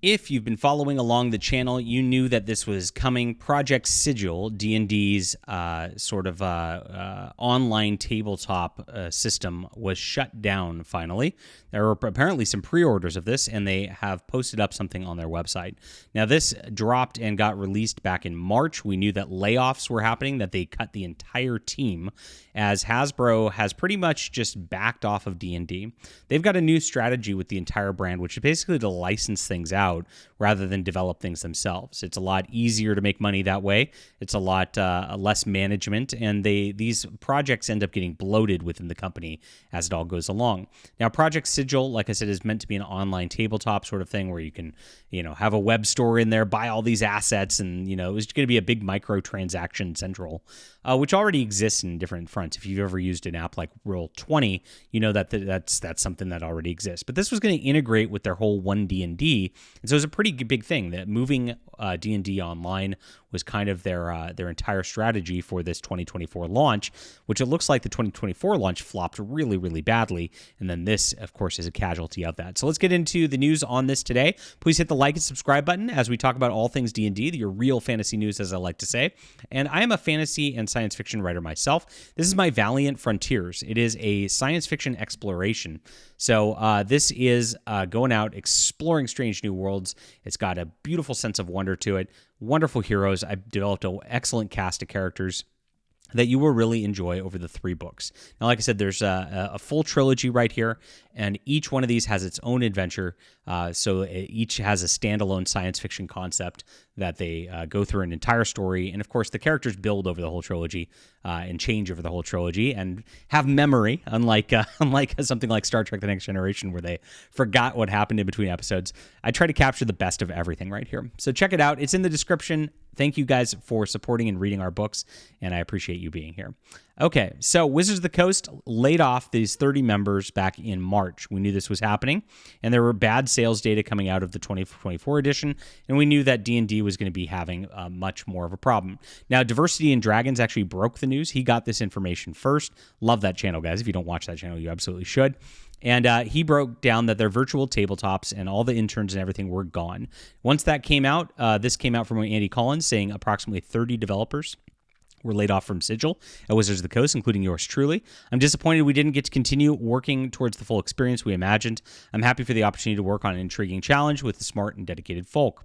If you've been following along the channel, you knew that this was coming. Project Sigil, D&D's online tabletop system, was shut down finally. There were apparently some pre-orders of this, and they have posted up something on their website. Now, this dropped and got released back in March. We knew that layoffs were happening, that they cut the entire team, as Hasbro has pretty much just backed off of D&D. They've got a new strategy with the entire brand, which is basically to license things out rather than develop things themselves. It's a lot easier to make money that way. It's a lot less management, and these projects end up getting bloated within the company as it all goes along. Now, Project Sigil, like I said, is meant to be an online tabletop sort of thing where you can, have a web store in there, buy all these assets, and, it was going to be a big microtransaction central, which already exists in different fronts. If you've ever used an app like Roll20, you know that's something that already exists. But this was going to integrate with their whole One D&D, and so it was a pretty big thing that moving D&D online was kind of their entire strategy for this 2024 launch, which it looks like the 2024 launch flopped really, really badly. And then this, of course, is a casualty of that. So let's get into the news on this today. Please hit the like and subscribe button as we talk about all things D&D, your real fantasy news, as I like to say. And I am a fantasy and science fiction writer myself. This is my Valiant Frontiers. It is a science fiction exploration. So this is going out, exploring strange new worlds. It's got a beautiful sense of wonder to it. Wonderful heroes. I've developed an excellent cast of characters that you will really enjoy over the 3 books. Now, like I said, there's a full trilogy right here, and each one of these has its own adventure. So each has a standalone science fiction concept that they go through an entire story. And of course, the characters build over the whole trilogy and change over the whole trilogy and have memory, unlike something like Star Trek The Next Generation, where they forgot what happened in between episodes. I try to capture the best of everything right here. So check it out. It's in the description. Thank you guys for supporting and reading our books, and I appreciate you being here. Okay, so Wizards of the Coast laid off these 30 members back in March. We knew this was happening, and there were bad sales data coming out of the 2024 edition, and we knew that D&D was going to be having much more of a problem. Now, Diversity and Dragons actually broke the news. He got this information first. Love that channel, guys. If you don't watch that channel, you absolutely should. And he broke down that their virtual tabletops and all the interns and everything were gone. Once that came out, this came out from Andy Collins saying approximately 30 developers were laid off from Sigil at Wizards of the Coast, including yours truly. I'm disappointed we didn't get to continue working towards the full experience we imagined. I'm happy for the opportunity to work on an intriguing challenge with the smart and dedicated folk.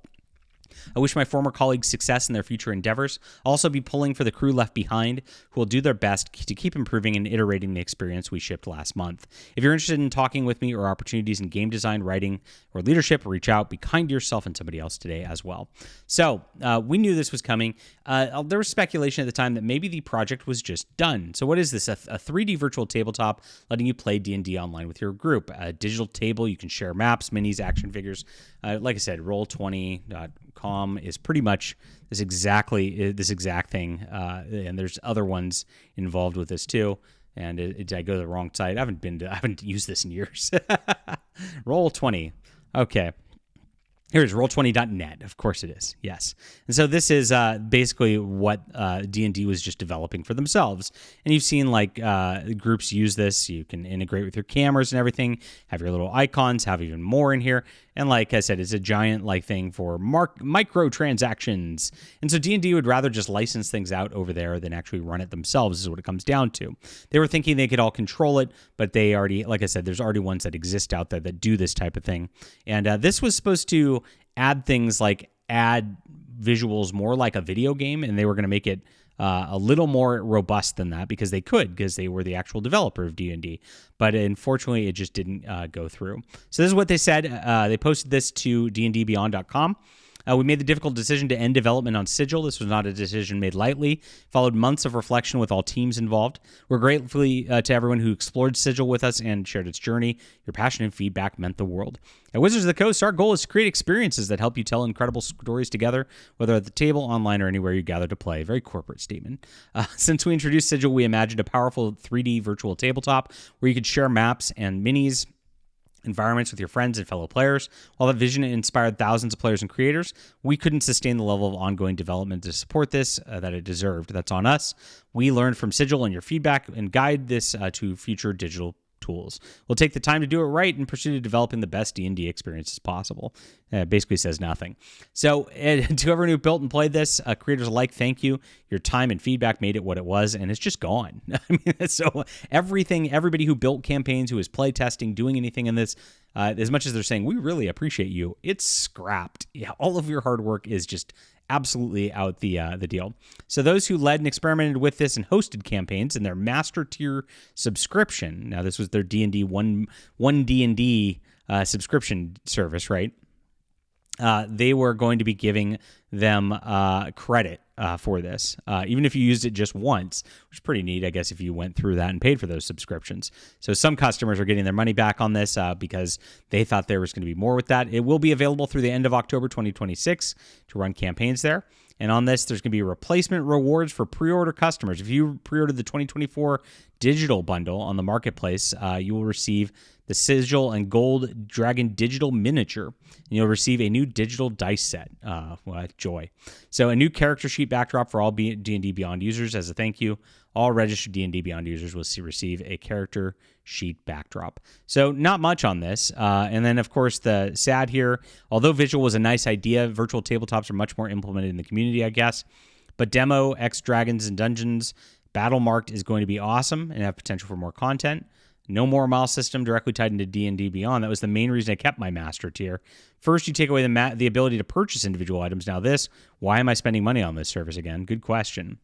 I wish my former colleagues success in their future endeavors. I'll also be pulling for the crew left behind, who will do their best to keep improving and iterating the experience we shipped last month. If you're interested in talking with me or opportunities in game design, writing, or leadership, reach out. Be kind to yourself and somebody else today as well. So we knew this was coming. There was speculation at the time that maybe the project was just done. So what is this? A 3D virtual tabletop letting you play D&D online with your group. A digital table. You can share maps, minis, action figures. Like I said, Roll20.com is pretty much this exact thing, and there's other ones involved with this too. And did I go to the wrong site? I haven't used this in years. Roll20. Okay. Here's roll20.net. Of course it is. Yes. And so this is basically what D&D was just developing for themselves. And you've seen groups use this. You can integrate with your cameras and everything, have your little icons, have even more in here. And like I said, it's a giant thing for microtransactions. And so D&D would rather just license things out over there than actually run it themselves is what it comes down to. They were thinking they could all control it, but they already, like I said, there's already ones that exist out there that do this type of thing. And this was supposed to add things like add visuals more like a video game, and they were going to make it a little more robust than that because they were the actual developer of D&D. But unfortunately, it just didn't go through. So this is what they said. They posted this to dndbeyond.com. We made the difficult decision to end development on Sigil. This was not a decision made lightly. Followed months of reflection with all teams involved. We're grateful to everyone who explored Sigil with us and shared its journey. Your passion and feedback meant the world. At Wizards of the Coast, our goal is to create experiences that help you tell incredible stories together, whether at the table, online, or anywhere you gather to play. Very corporate statement. Since we introduced Sigil, we imagined a powerful 3D virtual tabletop where you could share maps and minis, environments with your friends and fellow players. While that vision inspired thousands of players and creators, we couldn't sustain the level of ongoing development to support this that it deserved. That's on us. We learned from Sigil and your feedback and guide this to future digital tools. We'll take the time to do it right and pursue developing the best D&D experiences possible. It basically says nothing. So to everyone who built and played this, creators alike, thank you. Your time and feedback made it what it was, and it's just gone. I mean, so everybody who built campaigns, who is play testing, doing anything in this, as much as they're saying, we really appreciate you, it's scrapped. Yeah, all of your hard work is just absolutely out the deal. So those who led and experimented with this and hosted campaigns in their master tier subscription, now this was their D&D one D&D subscription service, right? They were going to be giving them credit for this, even if you used it just once, which is pretty neat, I guess, if you went through that and paid for those subscriptions. So some customers are getting their money back on this because they thought there was going to be more with that. It will be available through the end of October 2026 to run campaigns there. And on this, there's going to be replacement rewards for pre-order customers. If you pre-ordered the 2024 digital bundle on the marketplace, you will receive the Sigil and Gold Dragon digital miniature, and you'll receive a new digital dice set. Joy. So a new character sheet backdrop for all D&D Beyond users as a thank you. All registered D&D Beyond users will receive a character sheet backdrop. So not much on this. And then, of course, the sad here, although visual was a nice idea, virtual tabletops are much more implemented in the community, I guess. But demo, X Dragons and Dungeons, Battle Marked is going to be awesome and have potential for more content. No more mile system directly tied into D&D Beyond. That was the main reason I kept my master tier. First, you take away the ability to purchase individual items. Now this, why am I spending money on this service again? Good question.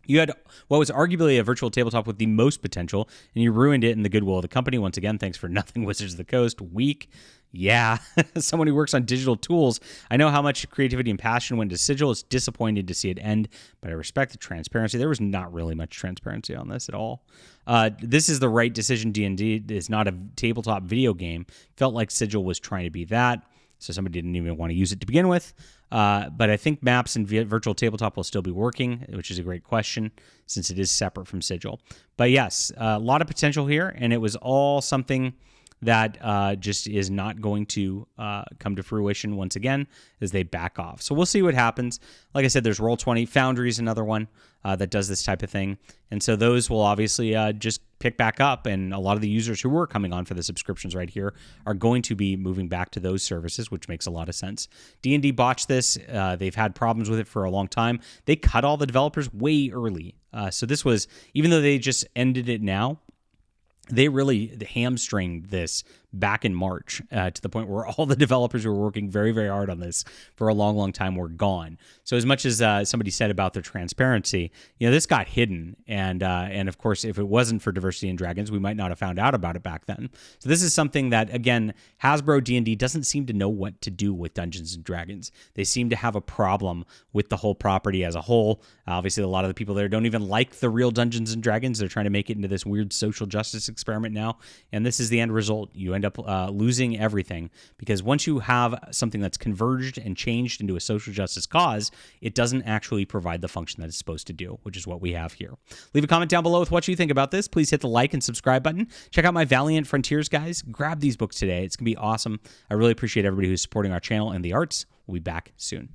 You had what was arguably a virtual tabletop with the most potential, and you ruined it in the goodwill of the company. Once again, thanks for nothing, Wizards of the Coast. Weak. Yeah, someone who works on digital tools, I know how much creativity and passion went into Sigil. It's disappointing to see it end, but I respect the transparency. There was not really much transparency on this at all. This is the right decision. D&D is not a tabletop video game. Felt like Sigil was trying to be that, so somebody didn't even want to use it to begin with. But I think maps and virtual tabletop will still be working, which is a great question since it is separate from Sigil. But yes, a lot of potential here, and it was all something that just is not going to come to fruition once again as they back off. So we'll see what happens. Like I said, there's Roll20. Foundry is another one that does this type of thing. And so those will obviously just pick back up, and a lot of the users who were coming on for the subscriptions right here are going to be moving back to those services, which makes a lot of sense. D&D botched this. They've had problems with it for a long time. They cut all the developers way early. So this was, even though they just ended it now, they really hamstringed this back in March to the point where all the developers who were working very, very hard on this for a long, long time were gone. So as much as somebody said about their transparency, this got hidden. And of course, if it wasn't for Diversity in Dragons, we might not have found out about it back then. So this is something that, again, Hasbro D&D doesn't seem to know what to do with Dungeons and Dragons. They seem to have a problem with the whole property as a whole. Obviously, a lot of the people there don't even like the real Dungeons and Dragons. They're trying to make it into this weird social justice experiment now. And this is the end result. You end up losing everything, because once you have something that's converged and changed into a social justice cause, it doesn't actually provide the function that it's supposed to do, which is what we have here. Leave a comment down below with what you think about this. Please hit the like and subscribe button. Check out my Valiant Frontiers, guys. Grab these books today. It's going to be awesome. I really appreciate everybody who's supporting our channel and the arts. We'll be back soon.